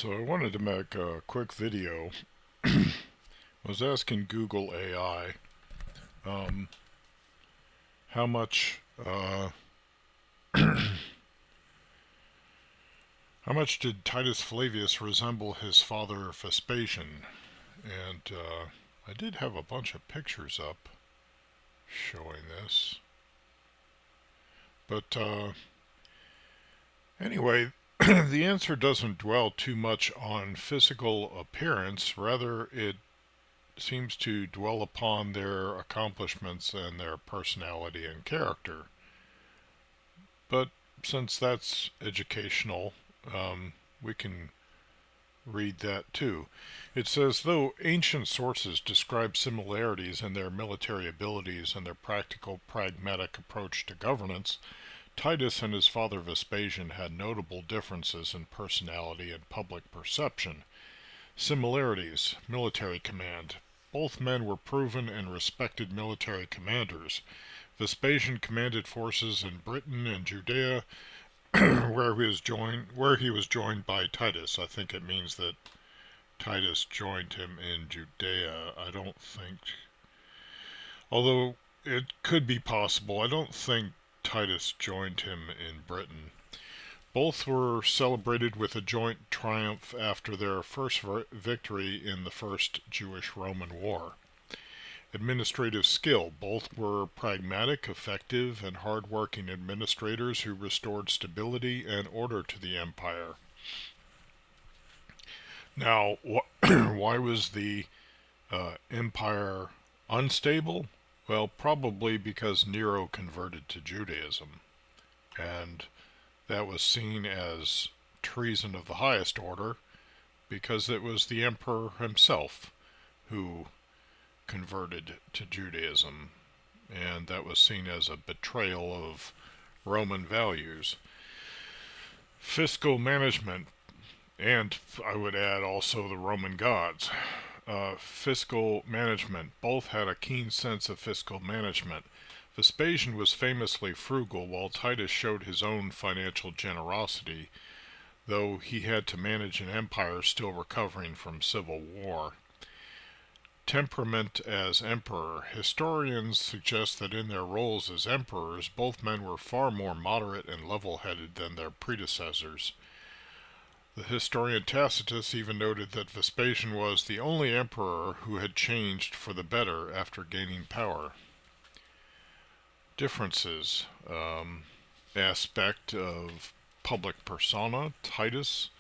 So I wanted to make a quick video. I was asking Google AI um, how much how much did Titus Flavius resemble his father Vespasian? And I did have a bunch of pictures up showing this. But anyway, the answer doesn't dwell too much on physical appearance. Rather, it seems to dwell upon their accomplishments and their personality and character. But since that's educational, we can read that too. It says, though ancient sources describe similarities in their military abilities and their practical, pragmatic approach to governance, Titus and his father Vespasian had notable differences in personality and public perception. Similarities: military command. Both men were proven and respected military commanders. Vespasian commanded forces in Britain and Judea, where he was joined by Titus. I think it means that Titus joined him in Judea. I don't think, although it could be possible, I don't think Titus joined him in Britain. Both were celebrated with a joint triumph after their first victory in the First Jewish-Roman War. Administrative skill. Both were pragmatic, effective, and hard-working administrators who restored stability and order to the empire. Now, why was the empire unstable? Well, probably because Nero converted to Judaism, and that was seen as treason of the highest order because it was the emperor himself who converted to Judaism, and that was seen as a betrayal of Roman values. Fiscal management, and I would add also the Roman gods. Fiscal management. Both had a keen sense of fiscal management. Vespasian was famously frugal, while Titus showed his own financial generosity, though he had to manage an empire still recovering from civil war. Temperament as emperor. Historians suggest that in their roles as emperors, both men were far more moderate and level-headed than their predecessors. The historian Tacitus even noted that Vespasian was the only emperor who had changed for the better after gaining power. Differences. Aspect of public persona. Titus,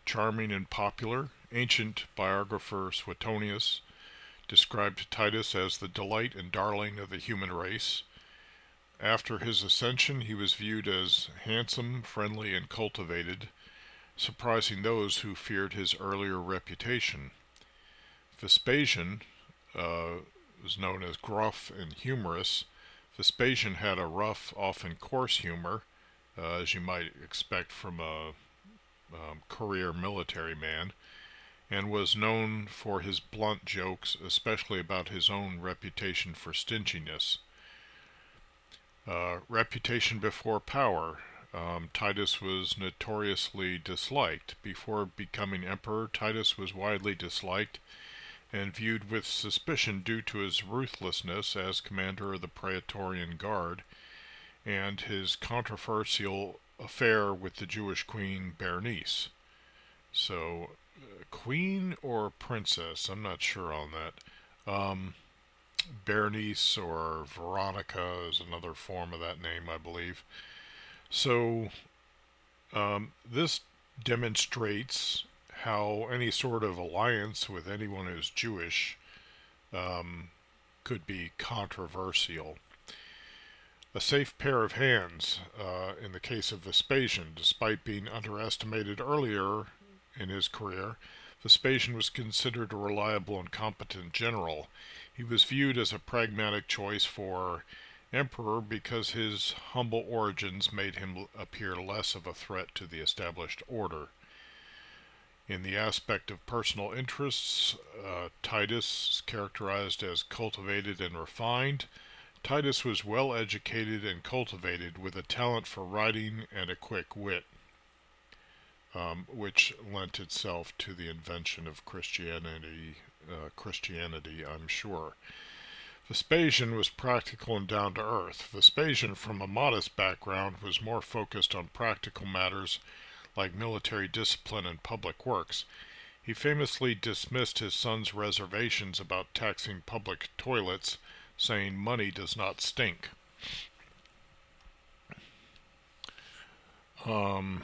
charming and popular. Ancient biographer Suetonius described Titus as the delight and darling of the human race. After his ascension, he was viewed as handsome, friendly, and cultivated, surprising those who feared his earlier reputation. Vespasian was known as gruff and humorous. Vespasian had a rough, often coarse humor, as you might expect from a career military man, and was known for his blunt jokes, especially about his own reputation for stinginess. Reputation before power. Titus was notoriously disliked. Before becoming emperor, Titus was widely disliked and viewed with suspicion due to his ruthlessness as commander of the Praetorian Guard and his controversial affair with the Jewish queen Berenice. So, queen or princess? I'm not sure on that. Berenice or Veronica is another form of that name, I believe. So, this demonstrates how any sort of alliance with anyone who's Jewish could be controversial. A safe pair of hands in the case of Vespasian. Despite being underestimated earlier in his career, Vespasian was considered a reliable and competent general. He was viewed as a pragmatic choice for emperor because his humble origins made him appear less of a threat to the established order. In the aspect of personal interests, Titus is characterized as cultivated and refined. Titus was well educated and cultivated, with a talent for writing and a quick wit. which lent itself to the invention of Christianity. I'm sure. Vespasian was practical and down to earth. Vespasian, from a modest background, was more focused on practical matters like military discipline and public works. He famously dismissed his son's reservations about taxing public toilets, saying money does not stink. That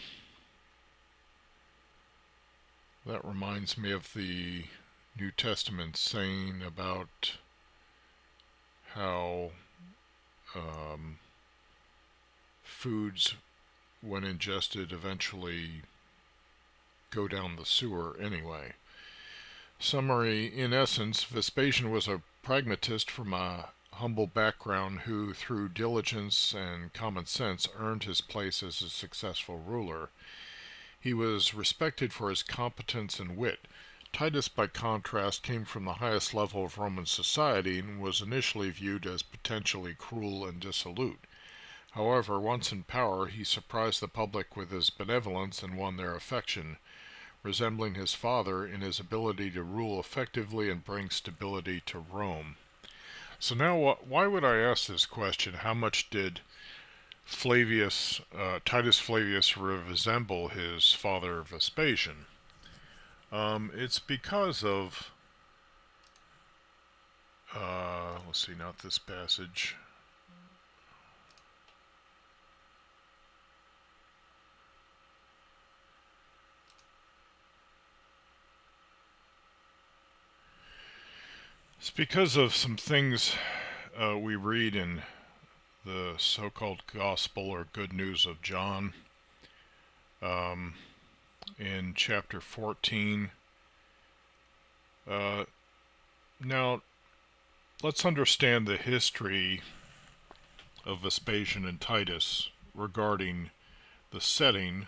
reminds me of the New Testament saying about how foods, when ingested, eventually go down the sewer anyway. Summary: in essence, Vespasian was a pragmatist from a humble background who, through diligence and common sense, earned his place as a successful ruler. He was respected for his competence and wit. Titus, by contrast, came from the highest level of Roman society and was initially viewed as potentially cruel and dissolute. However, once in power, he surprised the public with his benevolence and won their affection, resembling his father in his ability to rule effectively and bring stability to Rome. So now, why would I ask this question? How much did Titus Flavius resemble his father Vespasian? It's because of, let's see, not this passage. It's because of some things we read in the so-called Gospel or Good News of John, in chapter 14. Now, let's understand the history of Vespasian and Titus regarding the setting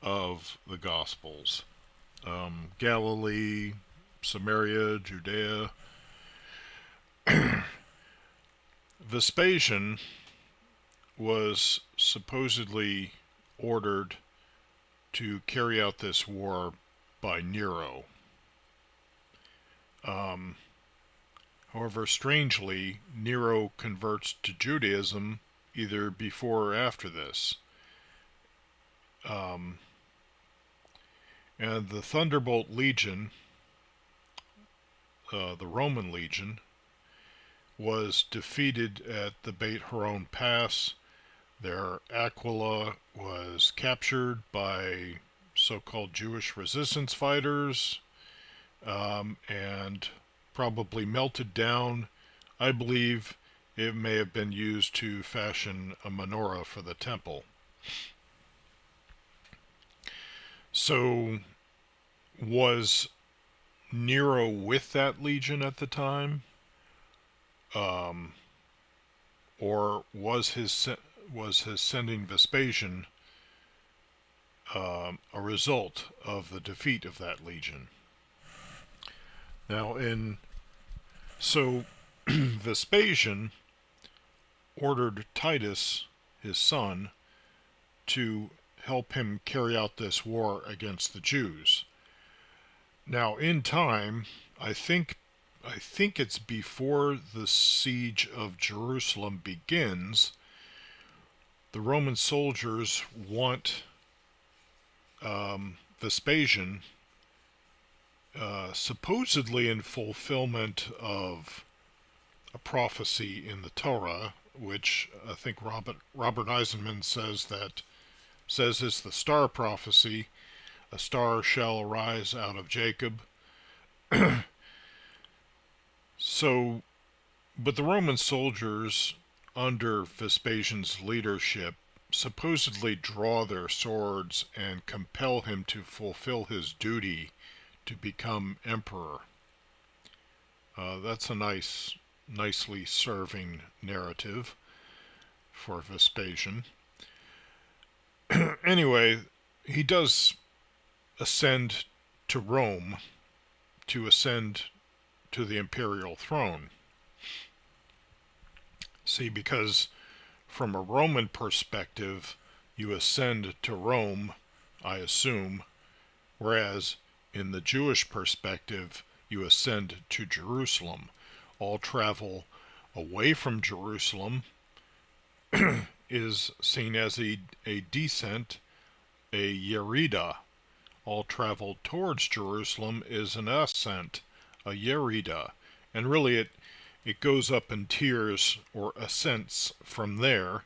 of the Gospels. Galilee, Samaria, Judea. Vespasian was supposedly ordered to carry out this war by Nero. However, strangely, Nero converts to Judaism either before or after this. And the Thunderbolt Legion, the Roman Legion, was defeated at the Beit Horon Pass. Their Aquila was captured by so-called Jewish resistance fighters, and probably melted down. I believe it may have been used to fashion a menorah for the temple. So, was Nero with that legion at the time? Or was his sending Vespasian a result of the defeat of that legion? Now, Vespasian ordered Titus, his son, to help him carry out this war against the Jews. Now, in time, I think it's before the siege of Jerusalem begins, the Roman soldiers want Vespasian, supposedly in fulfillment of a prophecy in the Torah, which I think Robert Eisenman says is the star prophecy. A star shall arise out of Jacob. So, but the Roman soldiers under Vespasian's leadership supposedly draw their swords and compel him to fulfill his duty to become emperor. That's a nicely serving narrative for Vespasian. Anyway, he does ascend to Rome to ascend to the imperial throne. See, because from a Roman perspective, you ascend to Rome, I assume, whereas in the Jewish perspective, you ascend to Jerusalem. All travel away from Jerusalem is seen as a descent, a yerida. All travel towards Jerusalem is an ascent, a yerida. And really it goes up in tiers or ascents from there,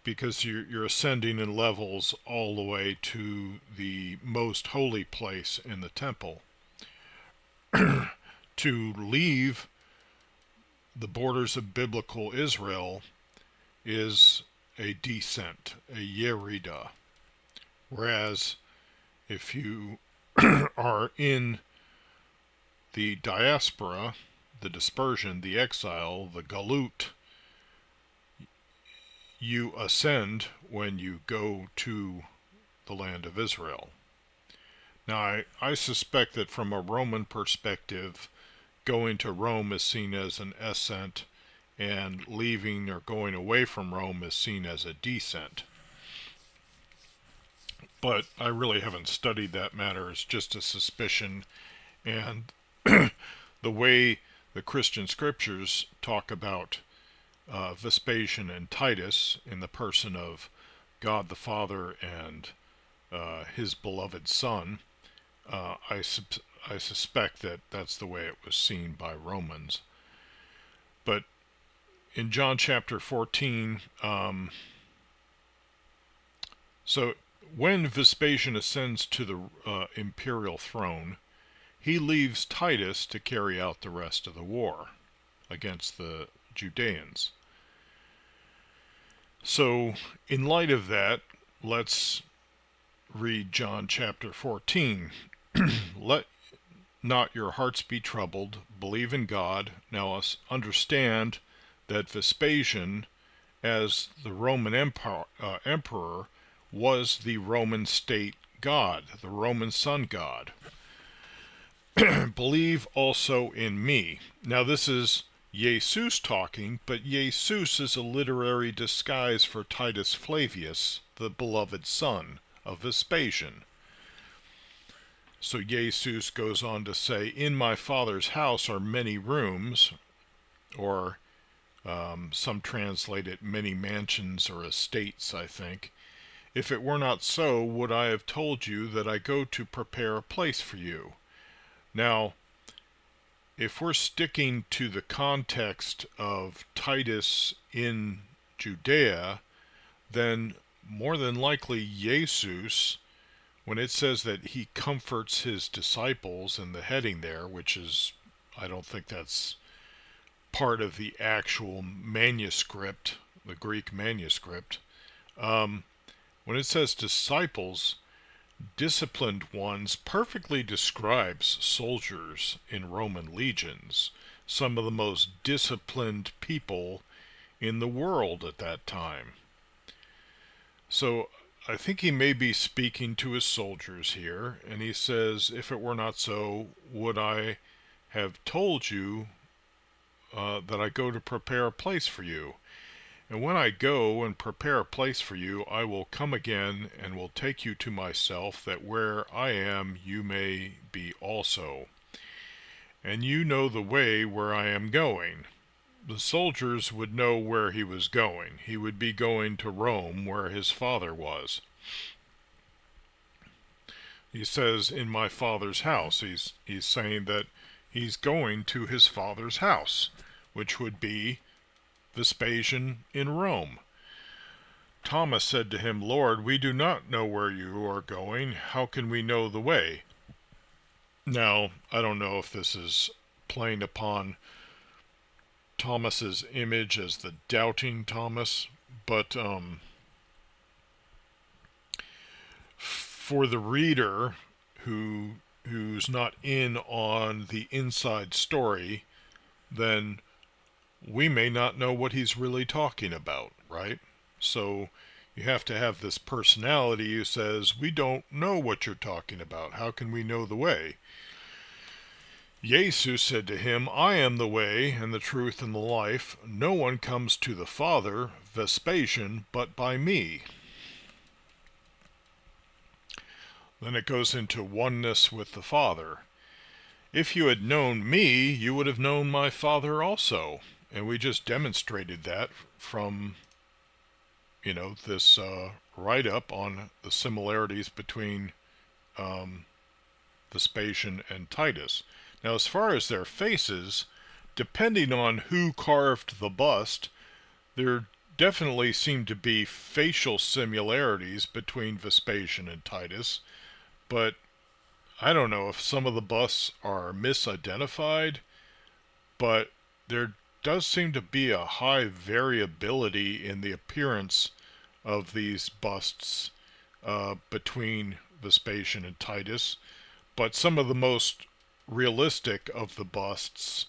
because you're ascending in levels all the way to the most holy place in the temple. To leave the borders of biblical Israel is a descent, a yerida. Whereas if you are in the diaspora, the dispersion, the exile, the galut, you ascend when you go to the land of Israel. Now, I suspect that from a Roman perspective, going to Rome is seen as an ascent, and leaving or going away from Rome is seen as a descent. But I really haven't studied that matter. It's just a suspicion. And the way the Christian scriptures talk about Vespasian and Titus in the person of God the Father and his beloved Son, I suspect that that's the way it was seen by Romans. But in John chapter 14, so when Vespasian ascends to the imperial throne, he leaves Titus to carry out the rest of the war against the Judeans. So, in light of that, let's read John chapter 14. Let not your hearts be troubled. Believe in God. Now understand that Vespasian, as the Roman emperor, was the Roman state god, the Roman sun god. Believe also in me. Now this is Jesus talking, but Jesus is a literary disguise for Titus Flavius, the beloved son of Vespasian. So Jesus goes on to say, in my Father's house are many rooms, or some translate it many mansions or estates, I think. If it were not so, would I have told you that I go to prepare a place for you? Now, if we're sticking to the context of Titus in Judea, then more than likely Jesus, when it says that he comforts his disciples in the heading there, which is, I don't think that's part of the actual manuscript, the Greek manuscript, when it says disciples, disciplined ones perfectly describes soldiers in Roman legions, some of the most disciplined people in the world at that time. So I think he may be speaking to his soldiers here, and he says, if it were not so, would I have told you that I go to prepare a place for you? And when I go and prepare a place for you, I will come again and will take you to myself, that where I am you may be also. And you know the way where I am going. The soldiers would know where he was going. He would be going to Rome, where his father was. He says, in my Father's house. He's saying that he's going to his father's house, which would be Vespasian in Rome. Thomas said to him, Lord, we do not know where you are going. How can we know the way? Now, I don't know if this is playing upon Thomas's image as the doubting Thomas, but for the reader who's not in on the inside story, then we may not know what he's really talking about, right? So you have to have this personality who says, we don't know what you're talking about. How can we know the way? Jesus said to him, I am the way and the truth and the life. No one comes to the Father, Vespasian, but by me. Then it goes into oneness with the Father. If you had known me, you would have known my Father also. And we just demonstrated that from, this write-up on the similarities between Vespasian and Titus. Now, as far as their faces, depending on who carved the bust, there definitely seem to be facial similarities between Vespasian and Titus, but I don't know if some of the busts are misidentified, but there does seem to be a high variability in the appearance of these busts between Vespasian and Titus, but some of the most realistic of the busts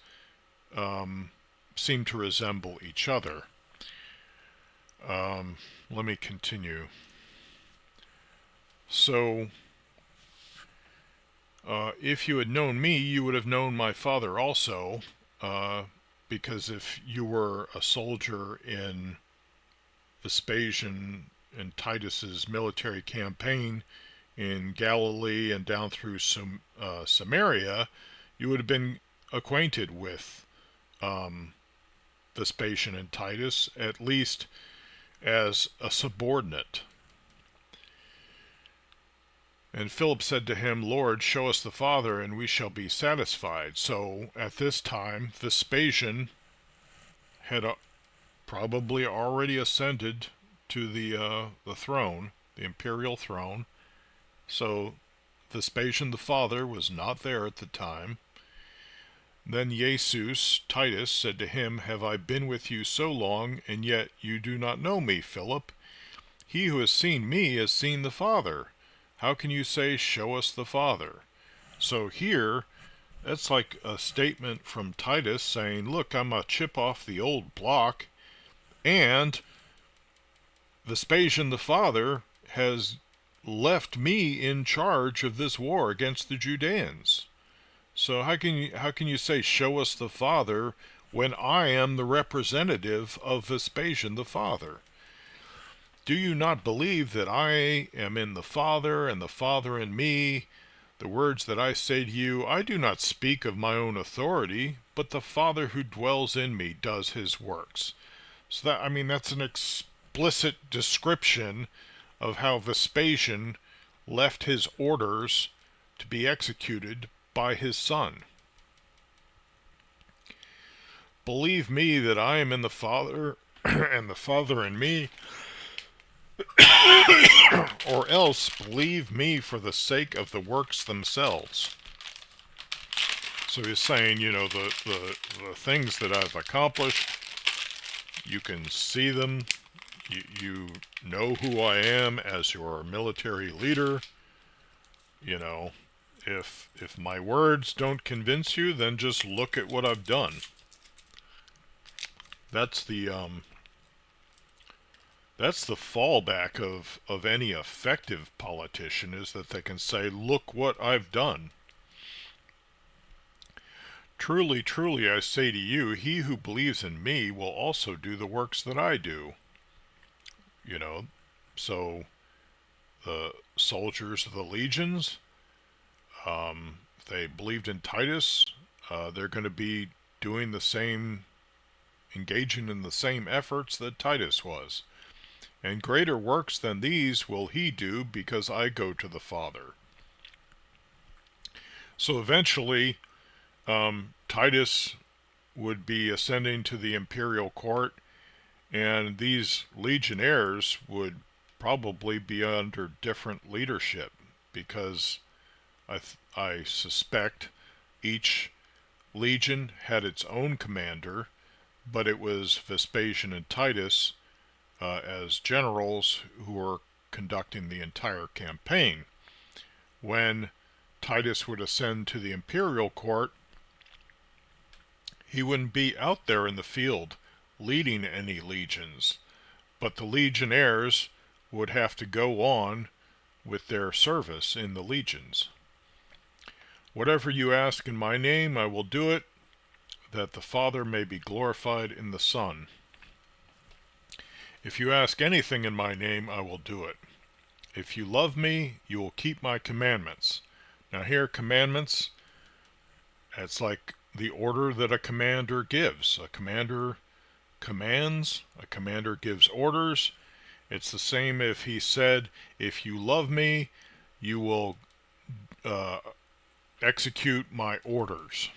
seem to resemble each other. Let me continue. So, if you had known me, you would have known my Father also, because if you were a soldier in Vespasian and Titus's military campaign in Galilee and down through Samaria, you would have been acquainted with Vespasian and Titus, at least as a subordinate. And Philip said to him, Lord, show us the Father, and we shall be satisfied. So at this time, Vespasian had probably already ascended to the throne, the imperial throne. So Vespasian the father was not there at the time. Then Jesus, Titus, said to him, Have I been with you so long, and yet you do not know me, Philip? He who has seen me has seen the Father. How can you say, Show us the Father? So here, that's like a statement from Titus saying, Look, I'm a chip off the old block, and Vespasian the father has left me in charge of this war against the Judeans. So how can you say, Show us the Father, when I am the representative of Vespasian the father? Do you not believe that I am in the Father, and the Father in me? The words that I say to you, I do not speak of my own authority, but the Father who dwells in me does his works. So that's an explicit description of how Vespasian left his orders to be executed by his son. Believe me that I am in the Father, and the Father in me, or else believe me for the sake of the works themselves. So he's saying, the things that I've accomplished, you can see them. You know who I am as your military leader. If my words don't convince you, then just look at what I've done. That's the fallback of any effective politician, is that they can say, look what I've done. Truly, truly, I say to you, he who believes in me will also do the works that I do. So the soldiers of the legions, if they believed in Titus, they're going to be doing the same, engaging in the same efforts that Titus was. And greater works than these will he do, because I go to the Father. So eventually, Titus would be ascending to the imperial court, and these legionnaires would probably be under different leadership, because I suspect each legion had its own commander, but it was Vespasian and Titus as generals who were conducting the entire campaign. When Titus would ascend to the imperial court, he wouldn't be out there in the field leading any legions, but the legionnaires would have to go on with their service in the legions. Whatever you ask in my name, I will do it, that the Father may be glorified in the Son. If you ask anything in my name, I will do it. If you love me, you will keep my commandments. Now here, commandments, it's like the order that a commander gives. A commander commands, a commander gives orders. It's the same if he said, if you love me, you will uh, execute my orders.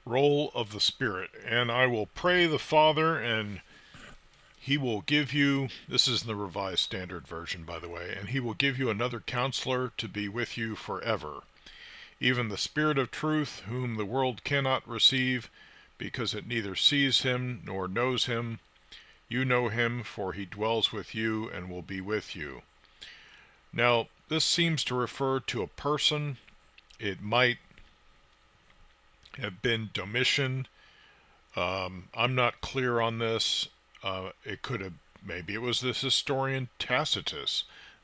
Role of the Spirit. And I will pray the Father, and he will give you, this is in the Revised Standard Version, by the way, and he will give you another counselor to be with you forever, even the Spirit of truth, whom the world cannot receive, because it neither sees him nor knows him. You know him, for he dwells with you and will be with you. Now, this seems to refer to a person. It might have been Domitian. I'm not clear on this. It could have, maybe it was this historian Tacitus.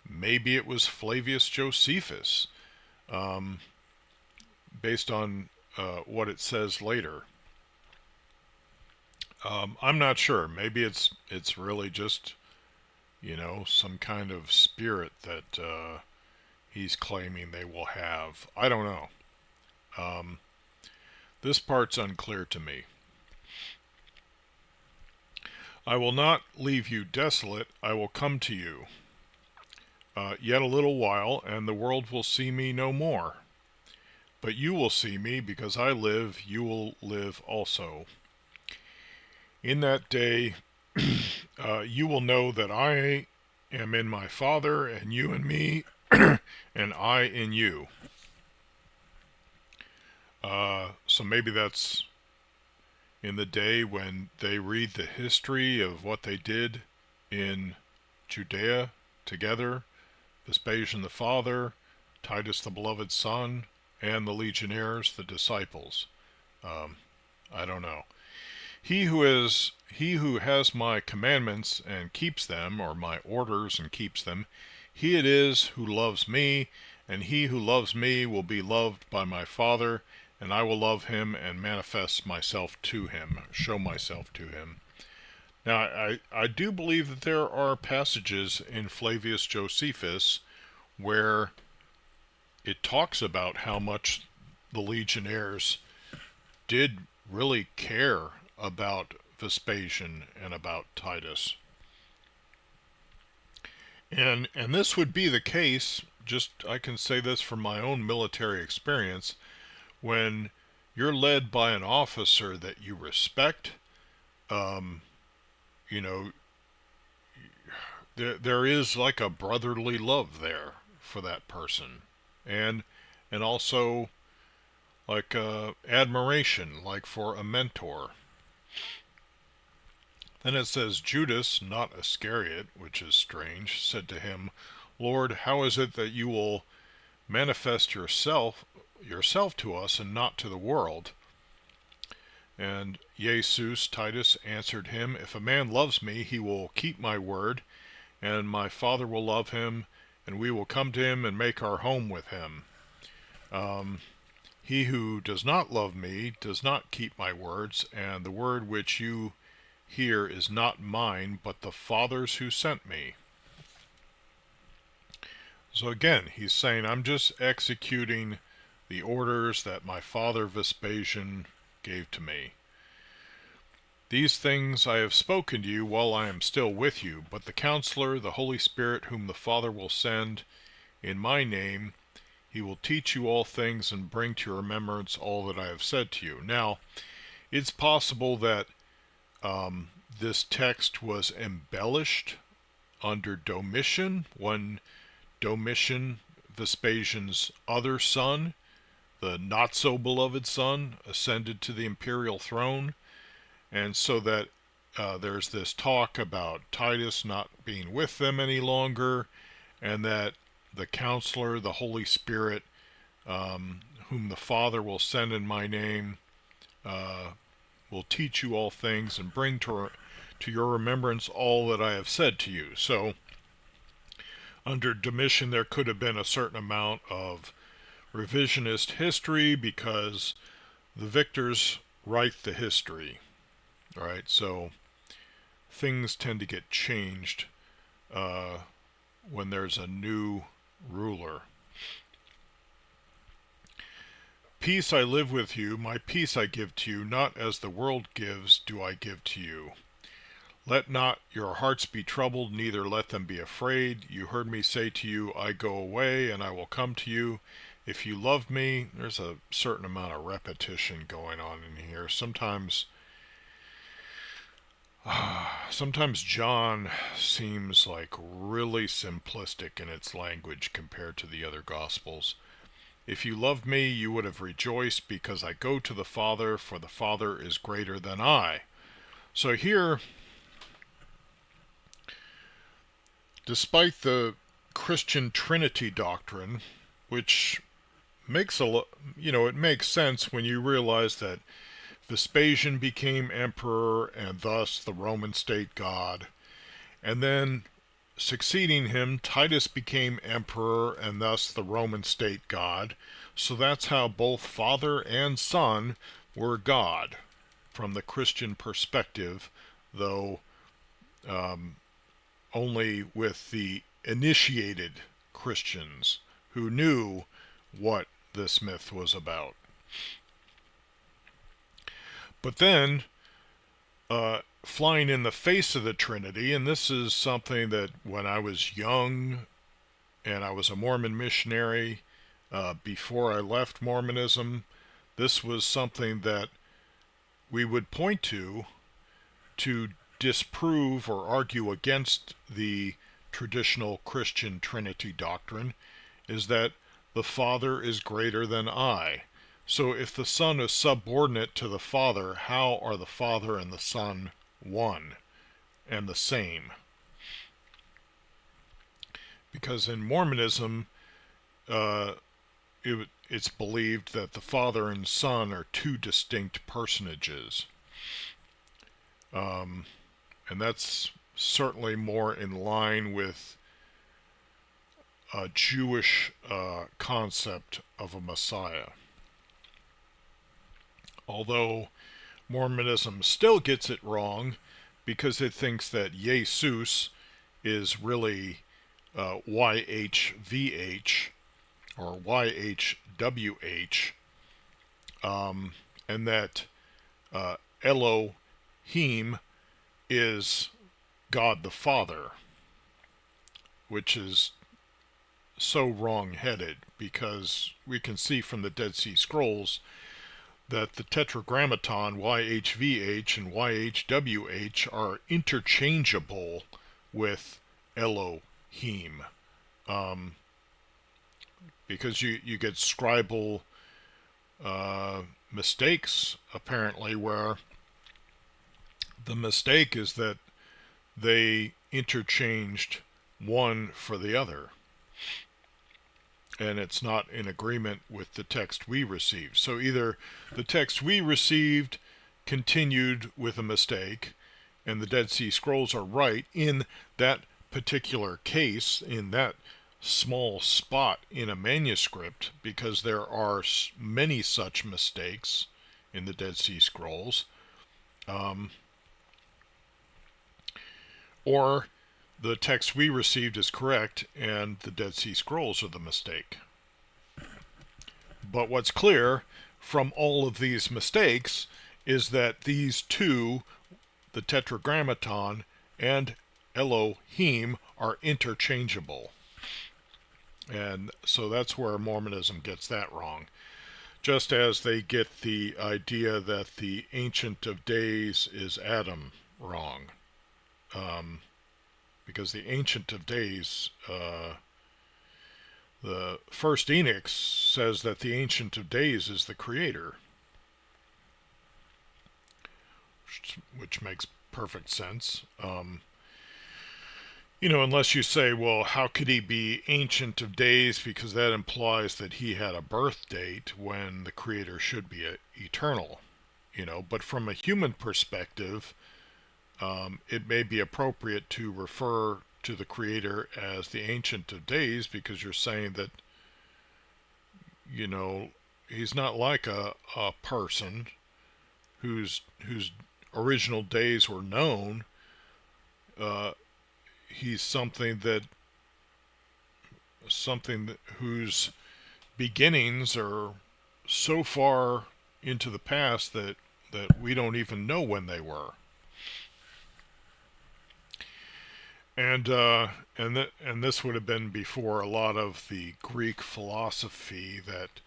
Maybe it was Flavius Josephus, based on what it says later. I'm not sure. Maybe it's really just, some kind of spirit that he's claiming they will have. I don't know. This part's unclear to me. I will not leave you desolate. I will come to you. Yet a little while, and the world will see me no more. But you will see me, because I live, you will live also. In that day, you will know that I am in my Father, and you in me, and I in you. So maybe that's in the day when they read the history of what they did in Judea together, Vespasian the father, Titus the beloved son, and the legionnaires, the disciples. I don't know. He who has my commandments and keeps them, or my orders and keeps them, he it is who loves me, and he who loves me will be loved by my Father, and I will love him and manifest myself to him, show myself to him. Now, I do believe that there are passages in Flavius Josephus where it talks about how much the legionnaires did really care about Vespasian and about Titus. And this would be the case, just I can say this from my own military experience, when you're led by an officer that you respect, there is like a brotherly love there for that person, and also like admiration, like for a mentor. Then it says, Judas, not Iscariot, which is strange, said to him, Lord, how is it that you will manifest yourself to us and not to the world? And Jesus, Titus, answered him, If a man loves me, he will keep my word, and my Father will love him, and we will come to him and make our home with him. He who does not love me does not keep my words, and the word which you hear is not mine, but the Father's who sent me. So again, he's saying, I'm just executing the orders that my father Vespasian gave to me. These things I have spoken to you while I am still with you, but the Counselor, the Holy Spirit, whom the Father will send in my name, he will teach you all things and bring to your remembrance all that I have said to you. Now, it's possible that this text was embellished under Domitian, when Domitian, Vespasian's other son, the not-so-beloved son, ascended to the imperial throne, and so that there's this talk about Titus not being with them any longer, and that the Counselor, the Holy Spirit, whom the Father will send in my name, will teach you all things and bring to your remembrance all that I have said to you. So, under Domitian, there could have been a certain amount of revisionist history because the victors write the history. All right, so things tend to get changed when there's a new ruler. Peace I live with you, my peace I give to you, not as the world gives do I give to you. Let not your hearts be troubled, neither let them be afraid. You heard me say to you, I go away, and I will come to you. If you love me, there's a certain amount of repetition going on in here. Sometimes John seems like really simplistic in its language compared to the other Gospels. If you loved me, you would have rejoiced because I go to the Father, for the Father is greater than I. So here, despite the Christian Trinity doctrine, which makes it makes sense when you realize that Vespasian became emperor and thus the Roman state god, and then succeeding him, Titus became emperor and thus the Roman state god. So that's how both father and son were God from the Christian perspective, though only with the initiated Christians who knew what this myth was about. But then, flying in the face of the Trinity, and this is something that when I was young and I was a Mormon missionary, before I left Mormonism, this was something that we would point to disprove or argue against the traditional Christian Trinity doctrine, is that the Father is greater than I. So if the Son is subordinate to the Father, how are the Father and the Son one and the same? Because in Mormonism, it's believed that the Father and Son are two distinct personages. And that's certainly more in line with a Jewish concept of a Messiah. Although Mormonism still gets it wrong because it thinks that Jesus is really YHVH or YHWH, and that Elohim is God the Father, which is so wrong-headed because we can see from the Dead Sea Scrolls that the Tetragrammaton YHVH and YHWH are interchangeable with Elohim, because you get scribal mistakes apparently, where the mistake is that they interchanged one for the other, and it's not in agreement with the text we received. So either the text we received continued with a mistake, and the Dead Sea Scrolls are right in that particular case, in that small spot in a manuscript, because there are many such mistakes in the Dead Sea Scrolls, or the text we received is correct and the Dead Sea Scrolls are the mistake. But what's clear from all of these mistakes is that these two, the Tetragrammaton and Elohim, are interchangeable. And so that's where Mormonism gets that wrong. Just as they get the idea that the Ancient of Days is Adam wrong. Because the Ancient of Days, the first Enoch says that the Ancient of Days is the Creator, which makes perfect sense. Unless you say, well, how could he be Ancient of Days, because that implies that he had a birth date when the Creator should be eternal. But from a human perspective, it may be appropriate to refer to the Creator as the Ancient of Days, because you're saying that, he's not like a person whose original days were known. he's whose beginnings are so far into the past that we don't even know when they were. And and this would have been before a lot of the Greek philosophy that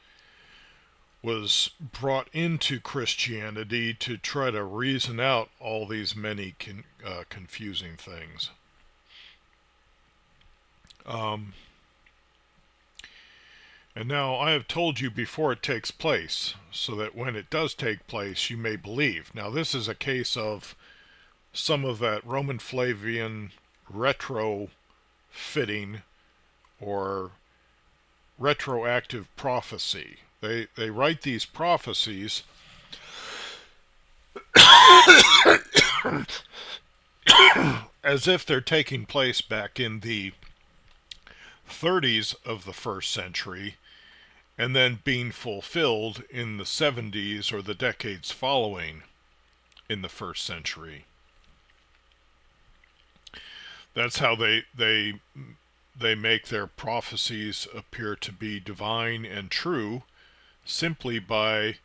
was brought into Christianity to try to reason out all these many confusing things. Um, and now I have told you before it takes place, so that when it does take place, you may believe. Now, this is a case of some of that Roman Flavian retro fitting or retroactive prophecy. They write these prophecies as if they're taking place back in the 30s of the first century and then being fulfilled in the 70s or the decades following in the first century. That's how they make their prophecies appear to be divine and true simply by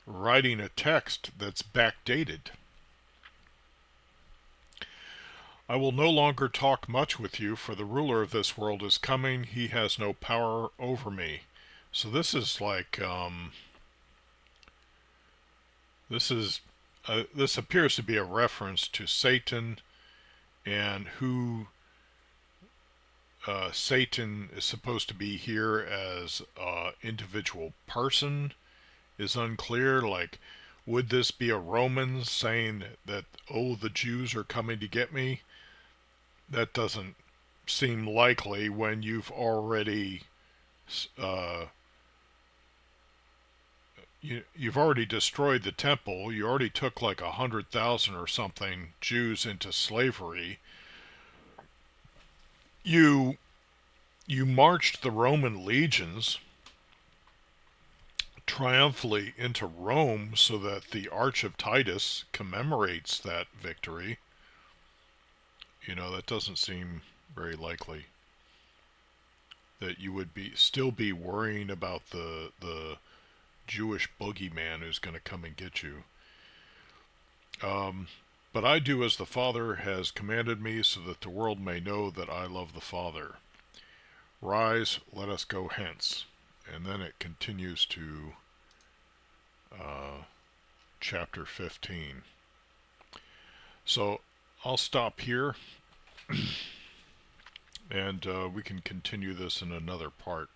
writing a text that's backdated. I will no longer talk much with you, for the ruler of this world is coming. He has no power over me. So this is like this appears to be a reference to Satan and who Satan is supposed to be here as an individual person is unclear. Like, would this be a Roman saying that, oh, the Jews are coming to get me? That doesn't seem likely when you've already destroyed the temple. You already took like 100,000 or something Jews into slavery. You marched the Roman legions triumphantly into Rome so that the Arch of Titus commemorates that victory. That doesn't seem very likely that you would still be worrying about the Jewish boogeyman who's going to come and get you. But I do as the Father has commanded me, so that the world may know that I love the Father. Rise, let us go hence. And then it continues to chapter 15. So I'll stop here, and we can continue this in another part.